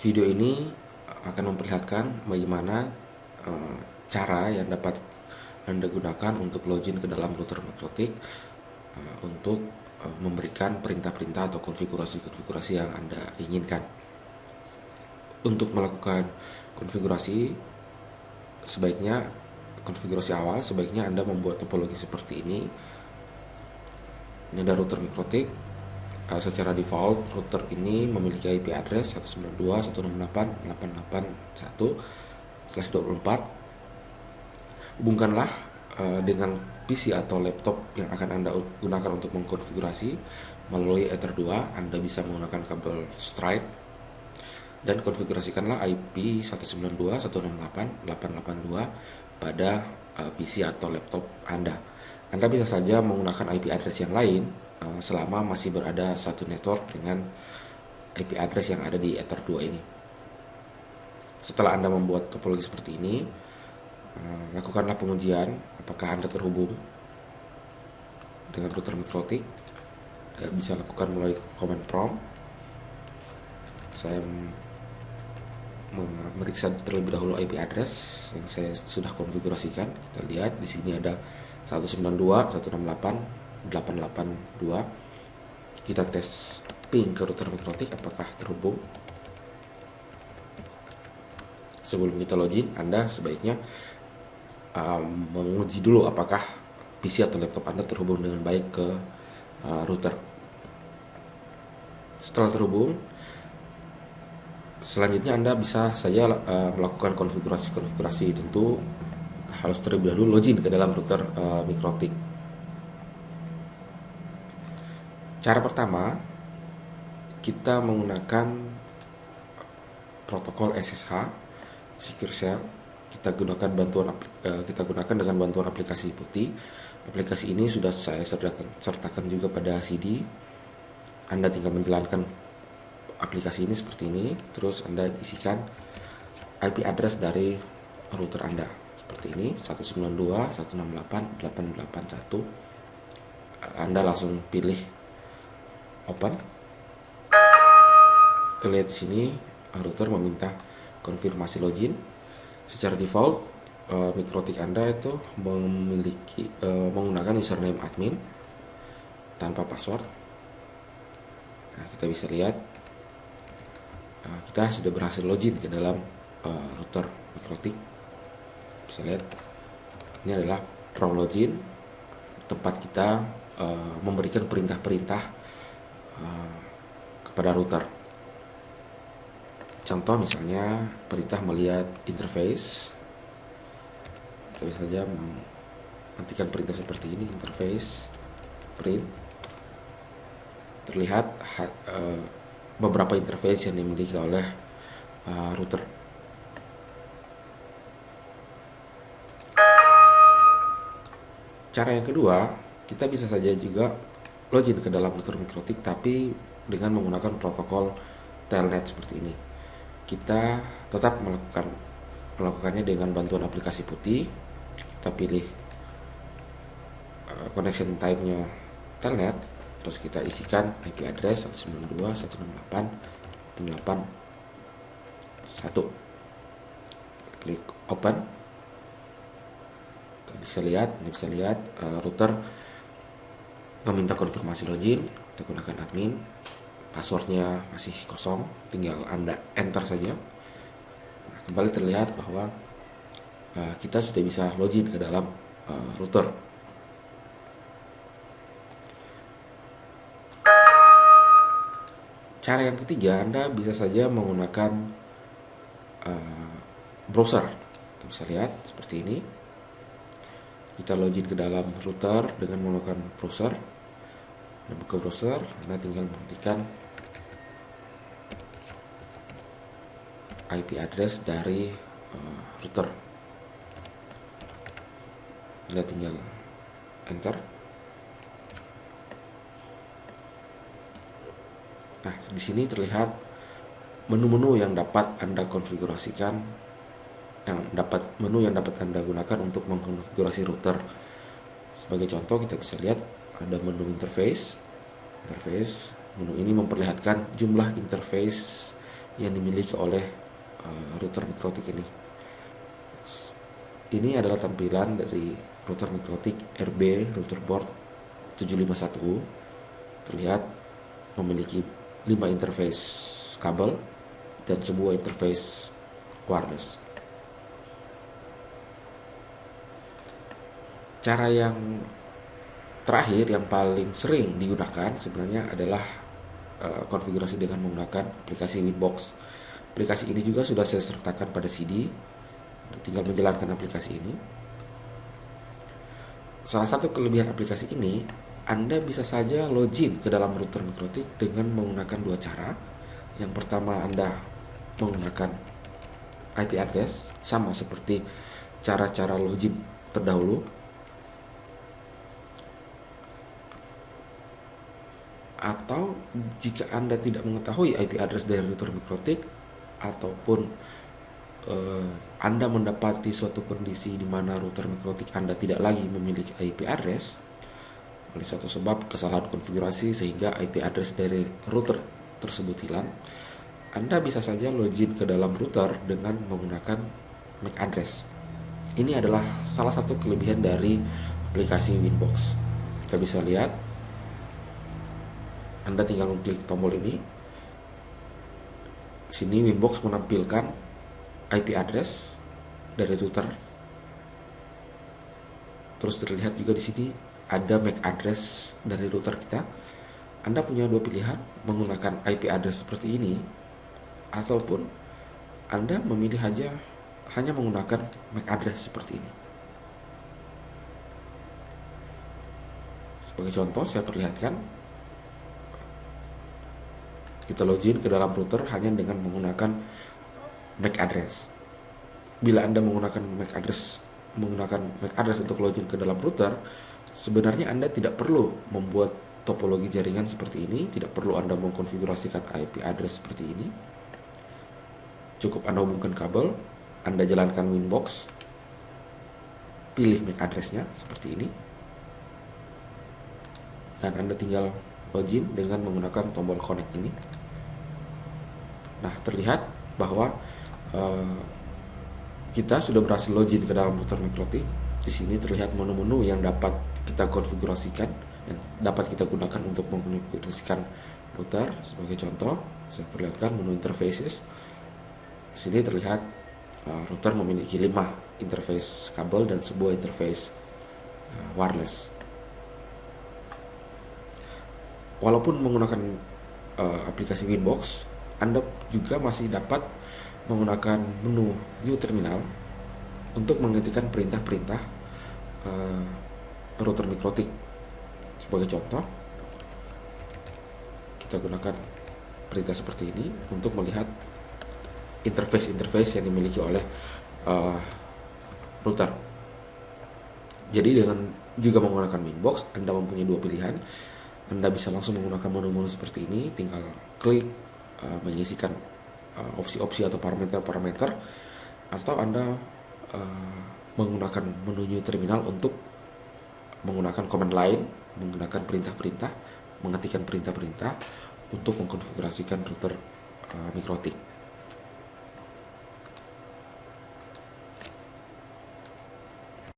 Video ini akan memperlihatkan bagaimana cara yang dapat Anda gunakan untuk login ke dalam router Mikrotik untuk memberikan perintah-perintah atau konfigurasi-konfigurasi yang Anda inginkan. Untuk melakukan konfigurasi awal sebaiknya Anda membuat topologi seperti ini. Ini ada router Mikrotik. Secara default router ini memiliki IP address 192.168.8.8.1/24. Hubungkanlah dengan PC atau laptop yang akan Anda gunakan untuk mengkonfigurasi melalui Ether 2. Anda bisa menggunakan kabel Strike dan konfigurasikanlah IP 192.168.8.8.2 pada PC atau laptop Anda. Anda bisa saja menggunakan IP address yang lain selama masih berada satu network dengan IP address yang ada di Ether 2 ini. Setelah Anda membuat topologi seperti ini, lakukanlah pengujian apakah Anda terhubung dengan router Mikrotik. Bisa lakukan melalui command prompt. Saya memeriksa terlebih dahulu IP address yang saya sudah konfigurasikan. Kita lihat di sini ada 192.168.8.8.2. Kita tes ping ke router Mikrotik apakah terhubung. Sebelum kita login, Anda sebaiknya menguji dulu apakah PC atau laptop Anda terhubung dengan baik ke router. Setelah terhubung, selanjutnya Anda bisa saja melakukan konfigurasi. Tentu harus terlebih dahulu login ke dalam router Mikrotik. Cara pertama, kita menggunakan protokol SSH Secure Shell. Kita gunakan dengan bantuan aplikasi putih. Aplikasi ini sudah saya sertakan juga pada CD. Anda tinggal menjalankan aplikasi ini seperti ini, terus Anda isikan IP address dari router Anda seperti ini, 192.168.8.8.1. Anda langsung pilih open. Kita lihat di sini router meminta konfirmasi login. Secara default Mikrotik Anda itu menggunakan username admin tanpa password. Nah, kita bisa lihat kita sudah berhasil login ke dalam router Mikrotik. Bisa lihat ini adalah prompt login, tempat kita memberikan perintah-perintah kepada router. Contoh misalnya perintah melihat interface. Kita bisa saja menghentikan perintah seperti ini, interface print. Terlihat beberapa interface yang dimiliki oleh router. Cara yang kedua, kita bisa saja juga login ke dalam router Mikrotik tapi dengan menggunakan protokol telnet seperti ini. Kita tetap melakukannya dengan bantuan aplikasi putih. Kita pilih connection type-nya telnet, terus kita isikan IP address 192.168.8.1. Klik open. Kita bisa lihat router meminta konfirmasi login. Kita gunakan admin. Passwordnya masih kosong, tinggal Anda enter saja. Nah, kembali terlihat bahwa kita sudah bisa login ke dalam router. Cara yang ketiga, Anda bisa saja menggunakan browser. Kita bisa lihat seperti ini. Kita login ke dalam router dengan menggunakan browser. Anda buka browser, Anda tinggal mengetikkan IP address dari router. Anda tinggal enter. Nah, di sini terlihat menu-menu yang dapat Anda konfigurasikan, menu yang dapat Anda gunakan untuk mengkonfigurasi router. Sebagai contoh, kita bisa lihat ada menu interface. Menu ini memperlihatkan jumlah interface yang dimiliki oleh router mikrotik ini. Ini adalah tampilan dari router mikrotik RB router board 751. Terlihat memiliki 5 interface kabel dan sebuah interface wireless. Cara yang terakhir yang paling sering digunakan sebenarnya adalah konfigurasi dengan menggunakan aplikasi Winbox. Aplikasi ini juga sudah saya sertakan pada CD, tinggal menjalankan aplikasi ini. Salah satu kelebihan aplikasi ini, Anda bisa saja login ke dalam router mikrotik dengan menggunakan dua cara. Yang pertama, Anda menggunakan IP address, sama seperti cara-cara login terdahulu. Atau jika Anda tidak mengetahui IP address dari router mikrotik, ataupun Anda mendapati suatu kondisi di mana router mikrotik Anda tidak lagi memiliki IP address oleh suatu sebab kesalahan konfigurasi sehingga IP address dari router tersebut hilang, Anda bisa saja login ke dalam router dengan menggunakan MAC address. Ini adalah salah satu kelebihan dari aplikasi Winbox. Kita bisa lihat, Anda tinggal mengklik tombol ini. Sini Winbox menampilkan IP address dari router. Terus terlihat juga di sini ada MAC address dari router kita. Anda punya dua pilihan, menggunakan IP address seperti ini, ataupun Anda memilih hanya menggunakan MAC address seperti ini. Sebagai contoh, saya perlihatkan. Kita login ke dalam router hanya dengan menggunakan MAC address. Bila Anda menggunakan MAC address untuk login ke dalam router, sebenarnya Anda tidak perlu membuat topologi jaringan seperti ini, tidak perlu Anda mengkonfigurasikan IP address seperti ini. Cukup Anda hubungkan kabel, Anda jalankan Winbox, pilih MAC address-nya seperti ini, dan Anda tinggal login dengan menggunakan tombol connect ini. Nah, terlihat bahwa kita sudah berhasil login ke dalam router mikrotik. Di sini terlihat menu-menu yang dapat kita konfigurasikan, yang dapat kita gunakan untuk mengkonfigurasikan router. Sebagai contoh, saya perlihatkan menu interfaces. Di sini terlihat router memiliki 5 interface kabel dan sebuah interface wireless. Walaupun menggunakan aplikasi Winbox, Anda juga masih dapat menggunakan menu New Terminal untuk menghentikan perintah-perintah router mikrotik. Sebagai contoh, kita gunakan perintah seperti ini untuk melihat interface yang dimiliki oleh router. Jadi dengan juga menggunakan Winbox, Anda mempunyai dua pilihan. Anda bisa langsung menggunakan menu-menu seperti ini, tinggal klik mengisikan opsi-opsi atau parameter-parameter, atau Anda menggunakan menu New Terminal untuk menggunakan command line, menggunakan perintah-perintah, mengetikkan perintah-perintah untuk mengkonfigurasikan router mikrotik.